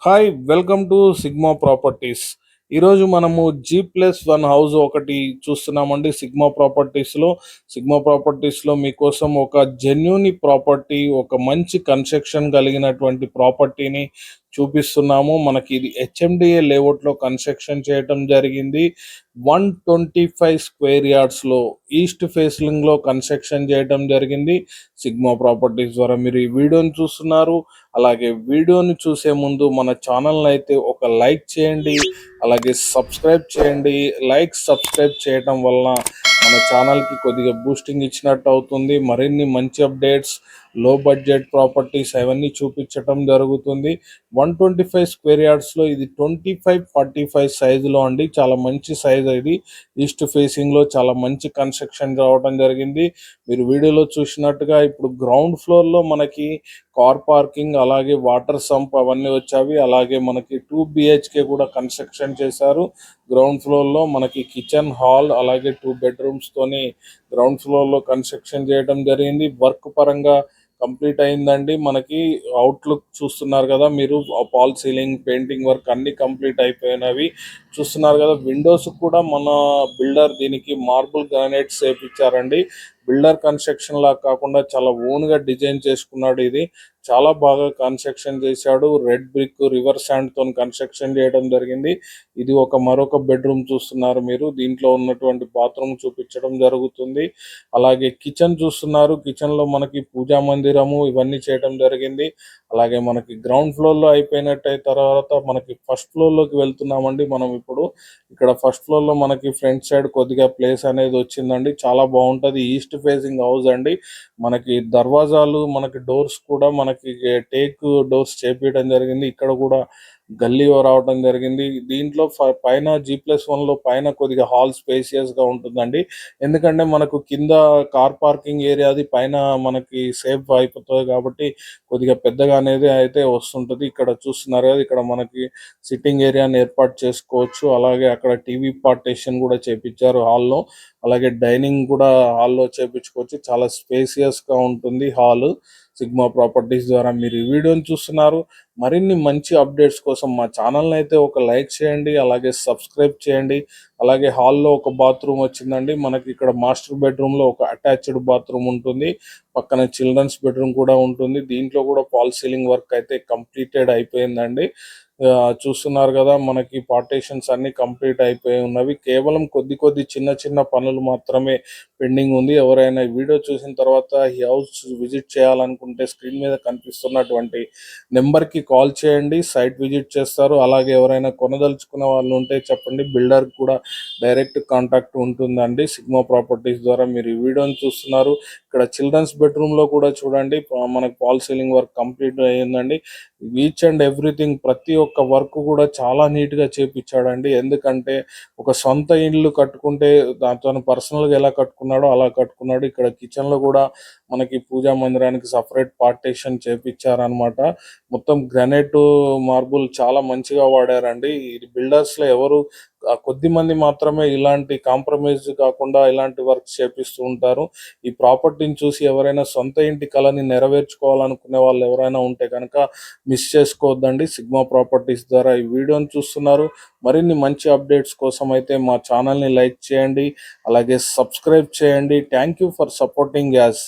Hi welcome to sigma properties. ఈరోజు మనము G+1 house ఒకటి చూస్తున్నామండి. సిగ్మా ప్రాపర్టీస్లో మీకోసం ఒక జెన్యూన్ ప్రాపర్టీ, ఒక మంచి కన్స్ట్రక్షన్ కలిగినటువంటి ప్రాపర్టీని చూపిస్తున్నాము. మనకి ఇది హెచ్ఎండిఏ లేఅవుట్లో కన్స్ట్రక్షన్ చేయటం జరిగింది. 125 స్క్వేర్ యార్డ్స్లో ఈస్ట్ ఫేసింగ్లో కన్స్ట్రక్షన్ చేయటం జరిగింది. సిగ్మా ప్రాపర్టీస్ ద్వారా మీరు ఈ వీడియోని చూస్తున్నారు. అలాగే వీడియోని చూసే ముందు మన ఛానల్ని అయితే ఒక లైక్ చేయండి, అలాగే సబ్స్క్రైబ్ చేయండి. సబ్స్క్రైబ్ చేయటం వలన మన ఛానల్కి కొద్దిగా బూస్టింగ్ ఇచ్చినట్టు అవుతుంది. మరిన్ని మంచి అప్డేట్స్, లో బడ్జెట్ ప్రాపర్టీస్ అవన్నీ చూపించటం జరుగుతుంది. 125 స్క్వేర్ యార్డ్స్లో ఇది 25x45 సైజులో అండి. చాలా మంచి సైజ్ ఇది. ఈస్ట్ ఫేసింగ్లో చాలా మంచి కన్స్ట్రక్షన్ రావడం జరిగింది. మీరు వీడియోలో చూసినట్టుగా ఇప్పుడు గ్రౌండ్ ఫ్లోర్లో మనకి కార్ పార్కింగ్, అలాగే వాటర్ సంప్ అవన్నీ వచ్చావి. అలాగే మనకి 2 BHK కూడా కన్స్ట్రక్షన్ చేశారు. గ్రౌండ్ ఫ్లోర్లో మనకి కిచెన్, హాల్, అలాగే 2 bedrooms తోని గ్రౌండ్ ఫ్లోర్లో కన్స్ట్రక్షన్ చేయడం జరిగింది. వర్క్ పరంగా కంప్లీట్ అయిందండి. మనకి అవుట్లుక్ చూస్తున్నారు కదా మీరు, పాల్ సీలింగ్, పెయింటింగ్ వర్క్ అన్ని కంప్లీట్ అయిపోయినవి చూస్తున్నారు కదా. విండోస్ కూడా మన బిల్డర్ దీనికి మార్బుల్ గ్రానైట్స్ వేయించారండి. బిల్డర్ కన్స్ట్రక్షన్ లా కాకుండా చాలా ఓన్గా డిజైన్ చేసుకున్నాడు. ఇది చాలా బాగా కన్స్ట్రక్షన్ చేశాడు. రెడ్ బ్రిక్, రివర్ శాండ్ తో కన్స్ట్రక్షన్ చేయడం జరిగింది. ఇది మరొక బెడ్రూమ్ చూస్తున్నారు మీరు. దీంట్లో ఉన్నటువంటి బాత్రూమ్ చూపించడం జరుగుతుంది. అలాగే కిచెన్ చూస్తున్నారు. కిచెన్ లో మనకి పూజా మందిరము ఇవన్నీ చేయడం జరిగింది. అలాగే మనకి గ్రౌండ్ ఫ్లోర్ లో అయిపోయినట్టు తర్వాత మనకి ఫస్ట్ ఫ్లోర్ లోకి వెళ్తున్నామండి. మనం ఇప్పుడు ఇక్కడ ఫస్ట్ ఫ్లోర్ లో మనకి ఫ్రంట్ సైడ్ కొద్దిగా ప్లేస్ అనేది వచ్చిందండి. చాలా బాగుంటది. ఈస్ట్ ఫేసింగ్ హౌస్ అండి. మనకి దర్వాజాలు, మనకి డోర్స్ కూడా మనకి టేక్ డోర్స్ చేపించడం జరిగింది. ఇక్కడ కూడా గల్లీ రావడం జరిగింది. దీంట్లో పైన G+1 లో పైన కొద్దిగా హాల్ స్పేసియస్ గా ఉంటుందండి. ఎందుకంటే మనకు కింద కార్ పార్కింగ్ ఏరియా అది పైన మనకి సేఫ్ అయిపోతుంది కాబట్టి కొద్దిగా పెద్దగా అనేది అయితే వస్తుంటది. ఇక్కడ చూస్తున్నారు కదా, ఇక్కడ మనకి సిట్టింగ్ ఏరియాని ఏర్పాటు చేసుకోవచ్చు. అలాగే అక్కడ టీవీ పార్టీషన్ కూడా చేపించారు హాల్లో. అలాగే డైనింగ్ కూడా హాల్లో చేపించుకోవచ్చు. చాలా స్పేసియస్ గా ఉంటుంది హాల్. సిగ్మా ప్రాపర్టీస్ ద్వారా మీరు ఈ వీడియోని చూస్తున్నారు. మరిన్ని మంచి అప్డేట్స్ కోసం మా ఛానల్ని అయితే ఒక లైక్ చేయండి, అలాగే సబ్స్క్రైబ్ చేయండి. అలాగే హాల్లో ఒక బాత్రూమ్ వచ్చిందండి. మనకి ఇక్కడ మాస్టర్ బెడ్రూమ్లో ఒక అటాచ్డ్ బాత్రూమ్ ఉంటుంది. పక్కన చిల్డ్రన్స్ బెడ్రూమ్ కూడా ఉంటుంది. దీంట్లో కూడా ఫాల్ సీలింగ్ వర్క్ అయితే కంప్లీటెడ్ అయిపోయిందండి. చూస్తున్నారు కదా, మనకి పార్టీషన్స్ అన్ని కంప్లీట్ అయిపోయి ఉన్నవి. కేవలం కొద్ది కొద్ది చిన్న చిన్న పనులు మాత్రమే పెండింగ్ ఉంది. ఎవరైనా ఈ వీడియో చూసిన తర్వాత ఈ హౌస్ విజిట్ చేయాలనుకుంటే స్క్రీన్ మీద కనిపిస్తున్నటువంటి నెంబర్కి కాల్ చేయండి, సైట్ విజిట్ చేస్తారు. అలాగే ఎవరైనా కొనదలుచుకున్న వాళ్ళు ఉంటే చెప్పండి, బిల్డర్ కూడా డైరెక్ట్ కాంటాక్ట్ ఉంటుందండి. సిగ్మా ప్రాపర్టీస్ ద్వారా మీరు ఈ వీడియోని చూస్తున్నారు. ఇక్కడ చిల్డ్రన్స్ బెడ్రూమ్ లో కూడా చూడండి, మనకి ఫాల్ సీలింగ్ వర్క్ కంప్లీట్ అయ్యిందండి. ఈచ్ అండ్ ఎవ్రీథింగ్, ప్రతి ఒక్క వర్క్ కూడా చాలా నీట్ గా చేపించాడండి. ఎందుకంటే ఒక సొంత ఇల్లు కట్టుకుంటే దాంతో పర్సనల్ గా ఎలా కట్టుకున్నాడో అలా కట్టుకున్నాడు. ఇక్కడ కిచెన్ లో కూడా మనకి పూజా మందిరానికి సపరేట్ పార్టీషన్ చేపించారనమాట. మొత్తం గ్రానైట్, మార్బుల్ చాలా మంచిగా వాడారండి. ఇది బిల్డర్స్ లో ఎవరు కొద్ది మంది మాత్రమే ఇలాంటి కాంప్రమైజ్ కాకుండా ఇలాంటి వర్క్ చేపిస్తూ ఉంటారు. ఈ ప్రాపర్టీని చూసి ఎవరైనా సొంత ఇంటి కళని నెరవేర్చుకోవాలనుకునే వాళ్ళు ఎవరైనా ఉంటే కనుక మిస్ చేసుకోవద్దండి. సిగ్మా ప్రాపర్టీస్ ద్వారా ఈ వీడియోని చూస్తున్నారు. మరిన్ని మంచి అప్డేట్స్ కోసం అయితే మా ఛానల్ని లైక్ చేయండి, అలాగే సబ్స్క్రైబ్ చేయండి. Thank you for supporting as.